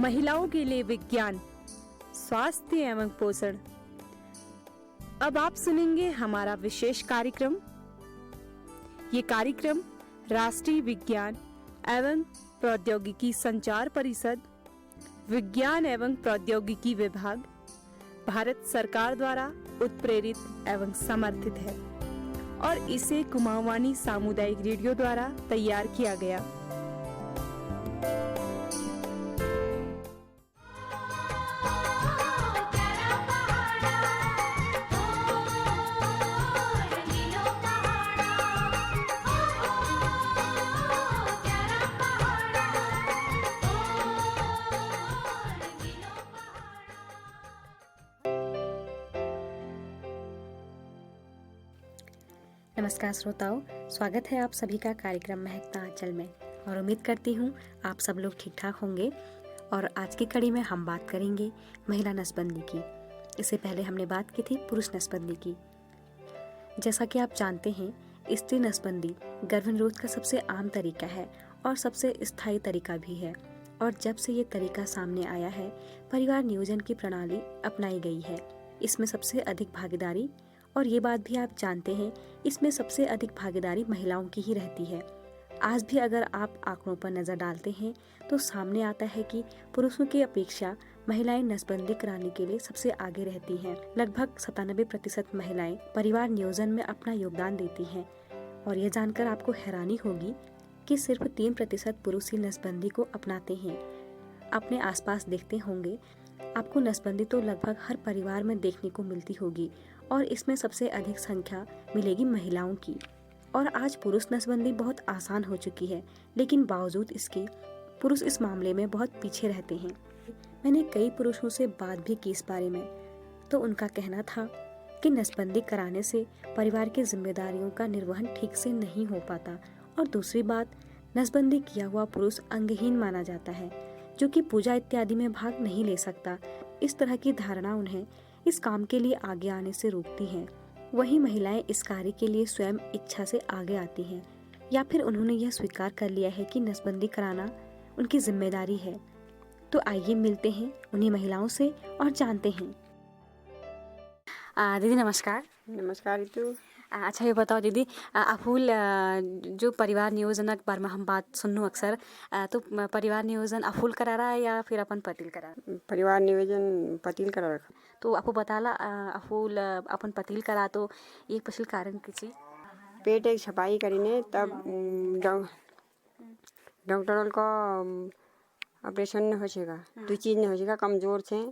महिलाओं के लिए विज्ञान, स्वास्थ्य एवं पोषण। अब आप सुनेंगे हमारा विशेष कार्यक्रम। ये कार्यक्रम राष्ट्रीय विज्ञान एवं प्रौद्योगिकी संचार परिषद, विज्ञान एवं प्रौद्योगिकी विभाग, भारत सरकार द्वारा उत्प्रेरित एवं समर्थित है और इसे कुमाऊँवानी सामुदायिक रेडियो द्वारा तैयार किया गया। नमस्कार श्रोताओं, स्वागत है आप सभी का कार्यक्रम महकता आंचल में और उम्मीद करती हूँ आप सब लोग ठीक ठाक होंगे। और आज की कड़ी में हम बात करेंगे महिला नसबंदी की। इससे पहले हमने बात की थी पुरुष नसबंदी की। जैसा कि आप जानते हैं, स्त्री नसबंदी गर्भनिरोध का सबसे आम तरीका है और सबसे स्थायी तरीका भी है। और जब से ये तरीका सामने आया है, परिवार नियोजन की प्रणाली अपनाई गई है। इसमें सबसे अधिक भागीदारी, और ये बात भी आप जानते हैं, इसमें सबसे अधिक भागीदारी महिलाओं की ही रहती है। आज भी अगर आप आंकड़ों पर नज़र डालते हैं तो सामने आता है कि पुरुषों की अपेक्षा महिलाएं नसबंदी कराने के लिए सबसे आगे रहती हैं। लगभग 97% महिलाएं परिवार नियोजन में अपना योगदान देती हैं। और यह जानकर आपको हैरानी होगी कि सिर्फ 3% पुरुष ही नसबंदी को अपनाते हैं। अपने आसपास देखते होंगे, आपको नसबंदी तो लगभग हर परिवार में देखने को मिलती होगी और इसमें सबसे अधिक संख्या मिलेगी महिलाओं की। और आज पुरुष नसबंदी बहुत आसान हो चुकी है, लेकिन बावजूद इसके पुरुष इस मामले में बहुत पीछे रहते हैं। मैंने कई पुरुषों से बात भी की इस बारे में, तो उनका कहना था कि नसबंदी कराने से परिवार की जिम्मेदारियों का निर्वहन ठीक से नहीं हो पाता। और दूसरी बात, नसबंदी किया हुआ पुरुष अंगहीन माना जाता है, जो कि पूजा इत्यादि में भाग नहीं ले सकता। इस तरह की धारणा उन्हें इस काम के लिए आगे आने से रोकती हैं। वहीं महिलाएं इस कार्य के लिए स्वयं इच्छा से आगे आती हैं, या फिर उन्होंने यह स्वीकार कर लिया है कि नसबंदी कराना उनकी जिम्मेदारी है। तो आइए मिलते हैं उन्हीं महिलाओं से और जानते हैं। दीदी नमस्कार। नमस्कार रितु। अच्छा ये बताओ दीदी, अफूल जो परिवार नियोजन के बारे में हम बात सुनू अक्सर, तो परिवार नियोजन अफूल करा रहा है या फिर अपन पतिल करा? परिवार नियोजन पतिल करा रखा। तो आपको बताला अफूल अपन पतिल करा तो एक पछिल कारण किसी पेट एक छपाई करीने तब डॉक्टर का ऑपरेशन न हो जाएगा, तो चीज न हो जाएगा, कमजोर थे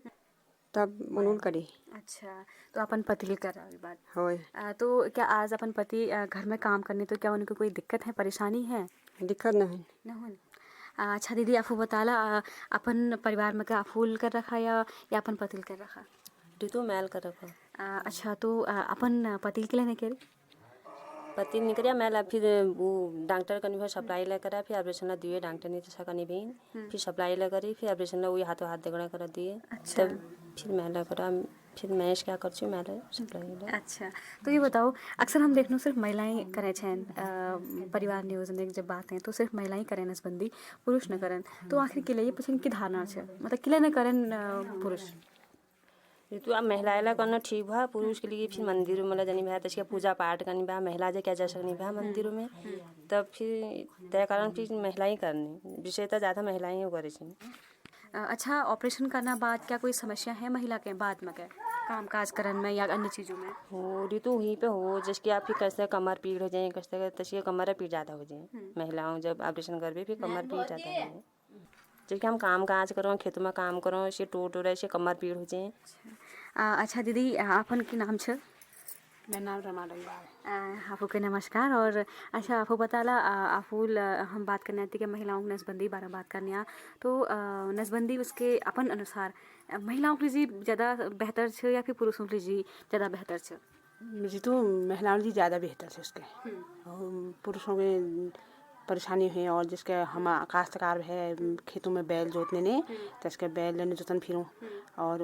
तब उन्होंने करे। अच्छा, तो अपन पतिल करा बात होय। तो क्या आज अपन पति घर में काम करने, तो क्या उनको कोई दिक्कत है, परेशानी है? दिक्कत नहीं। अच्छा दीदी, आपको बताला अपन परिवार में क्या अफूल कर रखा या अपन पतिल कर रखा? तो मैल कर रखा। अच्छा, तो अपन पतिल के लिए नहीं करी? पति नहीं करिया मैल, फिर वो डॉक्टर कनी फिर सप्लाई ला करा, फिर ऑपरेशन ला दिए डॉक्टर ने तो कनी भी, फिर सप्लाई ला करी, फिर ऑपरेशन ला वही हाथों हाथ देगड़ा कर दिए। अच्छा। तब फिर मैल करा, फिर मैं क्या कर छू मैल सप्लाई ला। अच्छा, तो ये बताओ, अक्सर हम देखनो सिर्फ महिलाएं करे छेन परिवार नियोजन जब बात है तो सिर्फ महिलाएं करें नसबंदी, पुरुष न करें। तो आखिर के लिए पछिन की धारणा है, मतलब किले न करें पुरुष? तो अब महिला ला करना ठीक बा, पुरुष के लिए फिर मंदिरों में जनी भा तक पूजा पाठ करनी बा, महिला जे क्या जा सकनी बा मंदिरों में, तब फिर तय कारण फिर महिला ही करनी विषयता ज़्यादा महिलाएं ही करे छे। अच्छा, ऑपरेशन करना बाद क्या कोई समस्या है महिला के बाद में, क्या काम काज करने में या अन्य चीज़ों में? हो ऋतु वहीं पे हो, जैसे आप फिर कैसे कमर पीड़ हो जाए, कैसे तैसे कमर पीड़ ज़्यादा हो जाए महिलाओं जब ऑपरेशन करबे, फिर कमर पीड़ ज़्यादा हो जाए। जैसे हम काम काज करो, खेतों में काम करो, ऐसे टूट रहे, ऐसे कमर पीड़ हो जाए। अच्छा दीदी, आपन की नाम छे? मेरा नाम रमा डंगा। आपको के नमस्कार। और अच्छा, आपको बताला अफूल हम बात करने आती कि महिलाओं की नसबंदी बारे बात करने आ, तो नसबंदी उसके अपन अनुसार महिलाओं के लिए ज़्यादा बेहतर छे या फिर पुरुषों के लिए ज़्यादा बेहतर छे? मुझे तो महिलाओं की ज़्यादा बेहतर है उसके। पुरुषों के परेशानी है, और जिसके हम काश्तकार है खेतों में बैल जोतने ने, तो इसके बैल लेने जोतन फिरूँ, और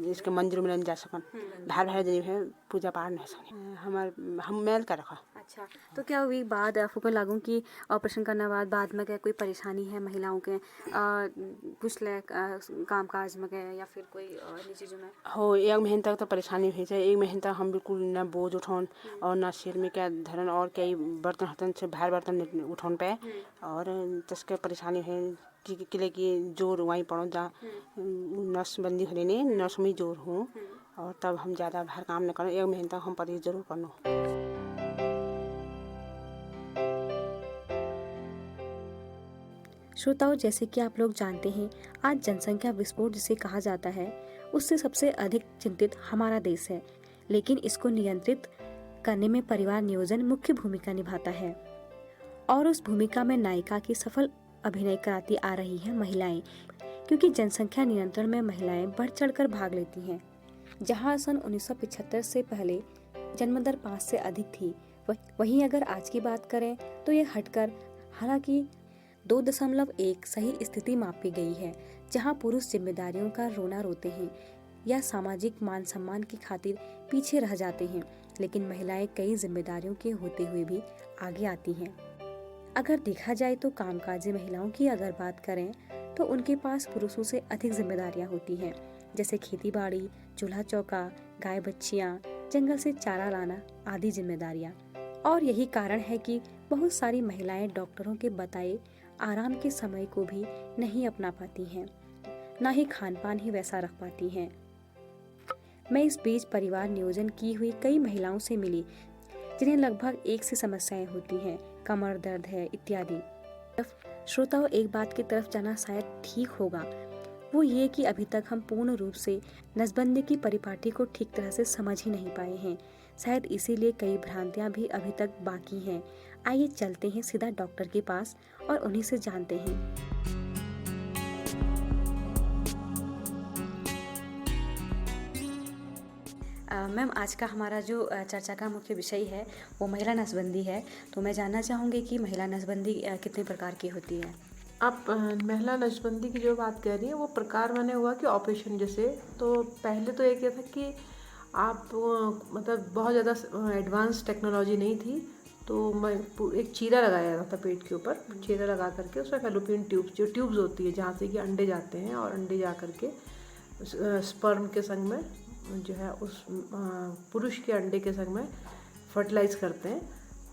इसके मंदिरों में लेने जा सकन, धार भार जनी है पूजा पाठ नहीं सके। हम मैल कर रखा। अच्छा, तो क्या हुई बाद आपको लागू कि ऑपरेशन करने बाद में क्या कोई परेशानी है महिलाओं के कुछ ले काम काज में गए या फिर कोई अन्य चीज़ों में? हो 1 महीने तक तो परेशानी हुई है। 1 महीने तक हम बिल्कुल ना बोझ उठाउन और ना सिर में क्या धरन और कई बर्तन हतन से भार बर्तन उठाउन पे और त्यसके परेशानी है कि जोर वहीं पड़ो जहाँ नस बंदी होने ने नस में जोर हूँ और तब हम ज़्यादा भार काम न करो। 1 महीने तक हम परहेज जरूर करनो। श्रोताओं, जैसे कि आप लोग जानते हैं, आज जनसंख्या विस्फोट जिसे कहा जाता है उससे सबसे अधिक चिंतित हमारा देश है, लेकिन इसको नियंत्रित करने में परिवार नियोजन मुख्य भूमिका निभाता है और उस भूमिका में नायिका की सफल अभिनय कराती आ रही है महिलाएं, क्योंकि जनसंख्या नियंत्रण में महिलाएं बढ़ चढ़कर भाग लेती हैं। जहां सन 1975 से पहले जन्म दर 5 से अधिक थी, वहीं अगर आज की बात करें तो ये हटकर हालांकि 2.1 सही स्थिति मापी गई है, जहां पुरुष जिम्मेदारियों का रोना रोते हैं या सामाजिक मान सम्मान की खातिर पीछे रह जाते हैं, लेकिन महिलाएं कई जिम्मेदारियों के होते हुए भी आगे आती हैं। अगर देखा जाए तो कामकाजी महिलाओं की अगर बात करें तो उनके पास पुरुषों से अधिक जिम्मेदारियां होती हैं, जैसे खेती बाड़ी, चूल्हा चौका, गाय बच्चियां, जंगल से चारा लाना आदि जिम्मेदारियां। और यही कारण है कि बहुत सारी महिलाएं डॉक्टरों के बताए आराम के समय को भी नहीं अपना पाती हैं, ना ही खान पान ही वैसा रख पाती हैं। मैं इस बीच परिवार नियोजन की हुई कई महिलाओं से मिली जिन्हें लगभग एक सी समस्याएं होती हैं, कमर दर्द है इत्यादि। श्रोताओं, एक बात की तरफ जाना शायद ठीक होगा, वो ये कि अभी तक हम पूर्ण रूप से नसबंदी की परिपाटी को ठीक तरह से समझ ही नहीं पाए हैं। शायद इसीलिए कई भ्रांतियां भी अभी तक बाकी हैं। आइए चलते हैं सीधा डॉक्टर के पास और उन्हीं से जानते हैं। मैम, आज का हमारा जो चर्चा का मुख्य विषय है वो महिला नसबंदी है, तो मैं जानना चाहूँगी कि महिला नसबंदी कितने प्रकार की होती है? आप महिला नसबंदी की जो बात कह रही हैं वो प्रकार माने हुआ कि ऑपरेशन जैसे, तो पहले तो एक ये था कि आप मतलब बहुत ज़्यादा एडवांस टेक्नोलॉजी नहीं थी, तो मैं एक चीरा लगाया जाता था पेट के ऊपर, चीरा लगा करके उसमें फैलोपियन ट्यूब्स होती है जहाँ से कि अंडे जाते हैं और अंडे जा करके स्पर्म के संग में जो है उस पुरुष के अंडे के संग में फर्टिलाइज करते हैं,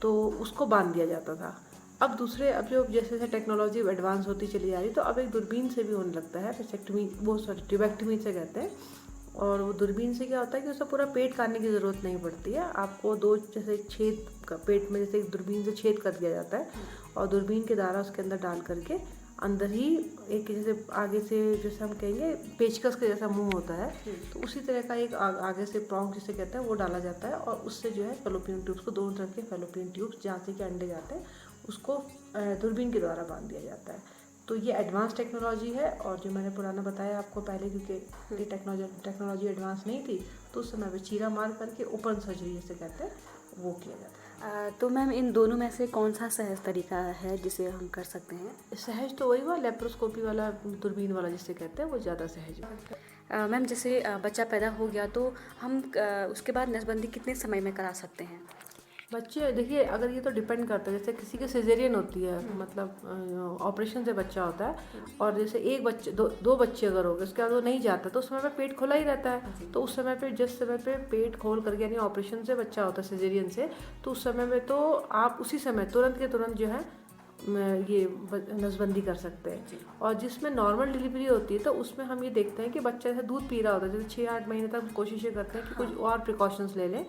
तो उसको बांध दिया जाता था। अब जो जैसे जैसे टेक्नोलॉजी एडवांस होती चली जा रही, तो अब एक दूरबीन से भी होने लगता है वेसेक्टमी, वो ट्यूबेक्टमी से कहते हैं। और वो दूरबीन से क्या होता है कि उसका पूरा पेट काटने की ज़रूरत नहीं पड़ती है। आपको 2 जैसे छेद का पेट में जैसे दूरबीन से छेद कर दिया जाता है और दूरबीन के द्वारा उसके अंदर डाल करके अंदर ही एक जैसे आगे से जैसे हम कहेंगे पेचकस के जैसा मुंह होता है, तो उसी तरह का एक आगे से प्रॉन्ग जिसे कहते हैं वो डाला जाता है और उससे जो है फैलोपियन ट्यूब्स को दोनों तरफ के फैलोपियन ट्यूब्स जहाँ से कि अंडे जाते हैं उसको दूरबीन के द्वारा बांध दिया जाता है। तो ये एडवांस टेक्नोलॉजी है। और जो मैंने पुराना बताया आपको पहले, क्योंकि टेक्नोलॉजी एडवांस नहीं थी, तो उस समय पे चीरा मार करके ओपन सर्जरी जिसे कहते हैं वो किया जाता है। तो मैम, इन दोनों में से कौन सा सहज तरीका है जिसे हम कर सकते हैं? सहज तो वही हुआ, लेप्रोस्कोपी वाला, दूरबीन वाला जिसे कहते हैं वो ज़्यादा सहज है। मैम, जैसे बच्चा पैदा हो गया तो हम उसके बाद नसबंदी कितने समय में करा सकते हैं? बच्चे देखिए, अगर ये तो डिपेंड करता है, जैसे किसी की सिजेरियन होती है, मतलब ऑपरेशन से बच्चा होता है, और जैसे एक बच्चे दो बच्चे अगर हो गए उसके बाद वो नहीं जाता, तो उस समय पे पेट खुला ही रहता है। तो उस समय पे जिस समय पे पेट खोल करके यानी ऑपरेशन से बच्चा होता है सिजेरियन से, तो उस समय में तो आप उसी समय तुरंत के तुरंत जो है ये नसबंदी कर सकते हैं। और जिसमें नॉर्मल डिलीवरी होती है तो उसमें हम ये देखते हैं कि बच्चा जैसे दूध पी रहा होता है, जैसे 6-8 महीने तक कोशिशें करते हैं कि कुछ और प्रिकॉशंस ले लें,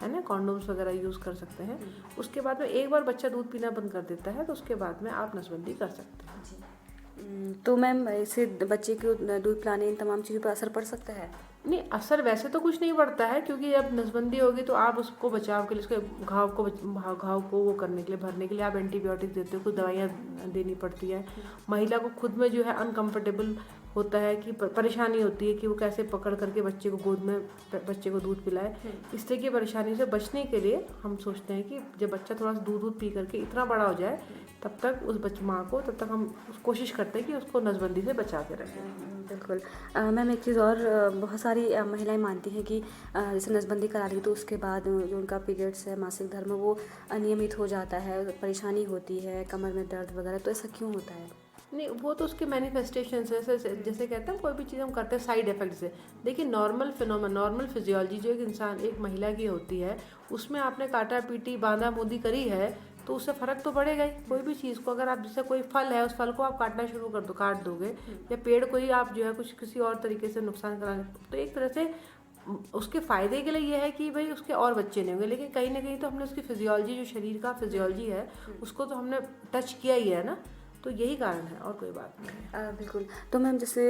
है ना, कॉन्डोम्स वगैरह यूज़ कर सकते हैं। उसके बाद में एक बार बच्चा दूध पीना बंद कर देता है तो उसके बाद में आप नसबंदी कर सकते हैं। तो मैम, इससे बच्चे को दूध पिलाने इन तमाम चीज़ों पर असर पड़ सकता है? नहीं, असर वैसे तो कुछ नहीं पड़ता है, क्योंकि जब नसबंदी होगी तो आप उसको बचाव के लिए, उसके घाव को वो करने के लिए, भरने के लिए आप एंटीबायोटिक देते हो, कुछ दवाइयाँ देनी पड़ती है। महिला को खुद में जो है अनकम्फर्टेबल होता है कि परेशानी होती है कि वो कैसे पकड़ करके बच्चे को गोद में बच्चे को दूध पिलाए। इस तरह की परेशानी से बचने के लिए हम सोचते हैं कि जब बच्चा थोड़ा सा दूध पी करके इतना बड़ा हो जाए, तब तक उस माँ को, तब तक हम कोशिश करते हैं कि उसको नसबंदी से बचा के रखें। बिल्कुल। मैम एक चीज़ और, बहुत सारी महिलाएं मानती हैं कि जैसे नसबंदी करा ली तो उसके बाद जो उनका पीरियड्स है, मासिक धर्म, वो अनियमित हो जाता है, परेशानी होती है, कमर में दर्द वगैरह, तो ऐसा क्यों होता है? नहीं, वो तो उसके मैनिफेस्टेशन है। जैसे कहते हैं कोई भी चीज़ हम करते हैं साइड इफेक्ट से। देखिए नॉर्मल फिनोमेना, नॉर्मल फिजियोलॉजी जो एक महिला की होती है, उसमें आपने काटा पीटी बांधा बूंदी करी है तो उससे फ़र्क तो पड़ेगा ही। कोई भी चीज़ को अगर आप, जैसे कोई फल है, उस फल को आप काटना शुरू कर दो, काट दोगे, या पेड़ को ही आप जो है कुछ किसी और तरीके से नुकसान कराने, तो एक तरह से उसके फ़ायदे के लिए ये है कि भाई उसके और बच्चे नहीं होंगे, लेकिन कहीं ना कहीं तो हमने उसकी फिजियोलॉजी, जो शरीर का फिजियोलॉजी है, उसको तो हमने टच किया ही है ना। तो यही कारण है और कोई बात नहीं है। बिल्कुल। तो मैम जैसे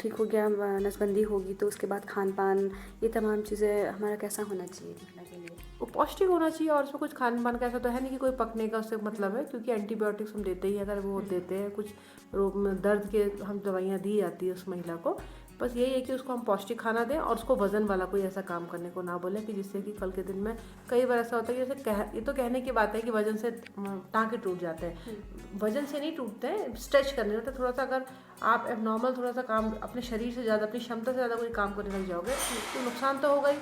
ठीक हो गया, नसबंदी होगी तो उसके बाद खान पान, ये तमाम चीज़ें हमारा कैसा होना चाहिए महिला के लिए? वो पौष्टिक होना चाहिए, और उसमें कुछ खान पान का ऐसा तो है नहीं कि कोई पकने का उससे मतलब है, क्योंकि एंटीबायोटिक्स हम देते ही, अगर वो देते हैं कुछ रोग में दर्द के, हम दवाइयाँ दी जाती है उस महिला को। बस यही है कि उसको हम पौष्टिक खाना दें और उसको वजन वाला कोई ऐसा काम करने को ना बोलें कि जिससे कि कल के दिन में, कई बार ऐसा होता है कि जैसे ये तो कहने की बात है कि वजन से टाँके टूट जाते हैं, वजन से नहीं टूटते हैं, स्ट्रेच करने में। तो थोड़ा सा अगर आप एबनॉर्मल थोड़ा सा काम अपने शरीर से ज़्यादा, अपनी क्षमता से ज़्यादा कोई काम करने लग जाओगे तो नुकसान तो होगा ही।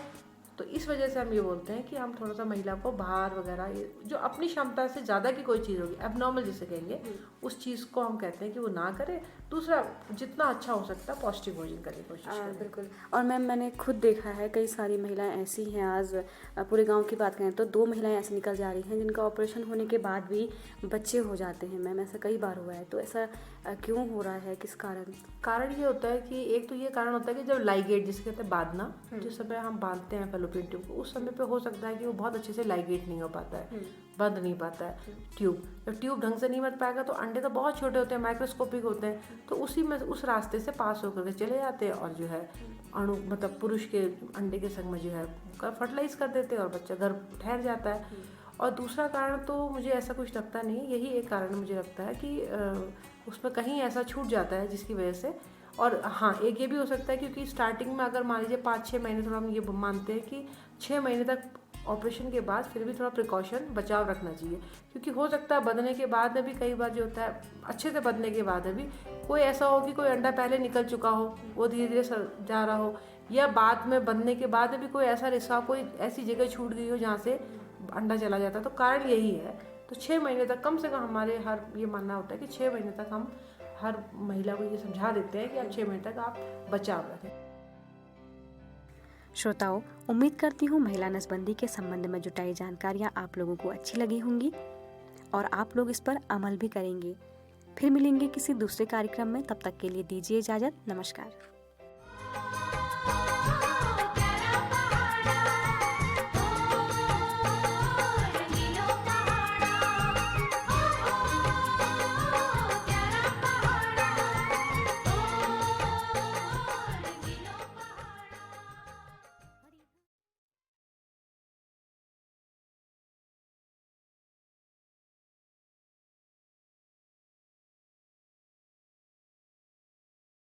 तो इस वजह से हम ये बोलते हैं कि हम थोड़ा सा महिला को बाहर वगैरह, ये जो अपनी क्षमता से ज़्यादा की कोई चीज़ होगी, एबनॉर्मल जिसे कहेंगे, उस चीज़ को हम कहते हैं कि वो ना करे। दूसरा, जितना अच्छा हो सकता है पौष्टिक भोजन करने की कोशिश करें। बिल्कुल। और मैम मैंने खुद देखा है, कई सारी महिलाएं ऐसी हैं, आज पूरे गांव की बात करें तो 2 महिलाएं ऐसी निकल जा रही हैं जिनका ऑपरेशन होने के बाद भी बच्चे हो जाते हैं। मैम ऐसा कई बार हुआ है, तो ऐसा क्यों हो रहा है, किस कारण? कारण ये होता है कि एक तो ये कारण होता है कि जब लाइगेट, जिसे कहते हैं बांधना, जिस समय हम बांधते हैं फैलोपियन ट्यूब को, उस समय पे हो सकता है कि वो बहुत अच्छे से लाइगेट नहीं हो पाता है, बंद नहीं पाता है ट्यूब। जब ट्यूब ढंग से नहीं बंध पाएगा तो अंडे तो बहुत छोटे होते हैं, माइक्रोस्कोपिक होते हैं, तो उसी में उस रास्ते से पास होकर के चले जाते हैं और जो है अणु, मतलब पुरुष के अंडे के संग में जो है फर्टिलाइज कर देते हैं और बच्चा घर ठहर जाता है। और दूसरा कारण तो मुझे ऐसा कुछ लगता नहीं, यही एक कारण मुझे लगता है कि उसमें कहीं ऐसा छूट जाता है जिसकी वजह से। और हाँ, एक ये भी हो सकता है क्योंकि स्टार्टिंग में अगर मान लीजिए 5-6 महीने, थोड़ा हम ये मानते हैं कि 6 महीने तक ऑपरेशन के बाद फिर भी थोड़ा प्रिकॉशन, बचाव रखना चाहिए, क्योंकि हो सकता है बंधने के बाद में भी, कई बार जो होता है अच्छे से बंधने के बाद में भी कोई ऐसा हो कि कोई अंडा पहले निकल चुका हो, वो धीरे धीरे जा रहा हो, या बाद में बंधने के बाद में भी कोई ऐसा रिसाव, कोई ऐसी जगह छूट गई हो जहाँ से अंडा चला जाता है। तो कारण यही है। तो 6 महीने तक कम से कम हमारे ये मानना होता है कि 6 महीने तक हम हर महिला को ये समझा देते हैं कि आप 6 महीने तक आप बचाव रखें। श्रोताओं, उम्मीद करती हूँ महिला नसबंदी के संबंध में जुटाई जानकारियाँ आप लोगों को अच्छी लगी होंगी और आप लोग इस पर अमल भी करेंगे। फिर मिलेंगे किसी दूसरे कार्यक्रम में, तब तक के लिए दीजिए इजाज़त। नमस्कार।